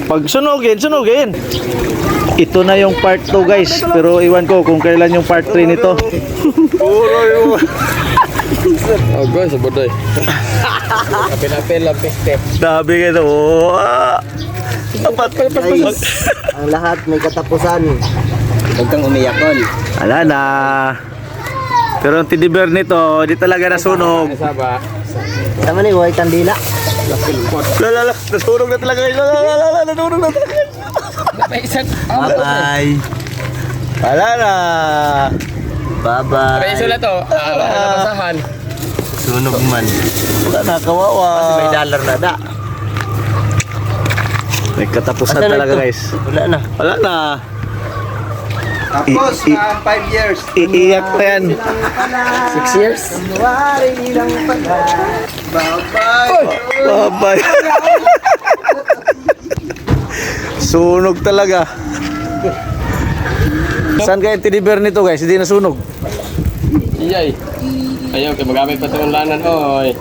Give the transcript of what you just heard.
Pag sunugin. Ito na yung part 2 guys. Pero iwan ko kung kailan yung part 3 nito. Puro yung... Oh guys, saboday. Apel-apel lang peste. Sabi ka ito. Guys, ang lahat may katapusan. Huwag kang umiyak, Col. Ala na. Pero ang teddy bear nito, di talaga nasunog. Saba. Tama ni, huwag kandila. Lala, nasunog na talaga guys. Lala, nasunog na talaga guys. Bye-bye. Wala na. Bye-bye. Preso na to. Basahan. Sunog man. Wala na, kawawa. Kasi may dollar na da. May katapusan Asan na talaga ito? guys. Wala na. Wala na. Tapos na 5 years. Iiyak pa yan. 6 years? Babay. Sunog talaga. Saan kaya yung teddy bear nito guys? Hindi nasunog. Iyay. Ayaw, magamit pa ito ng lanan. Oy.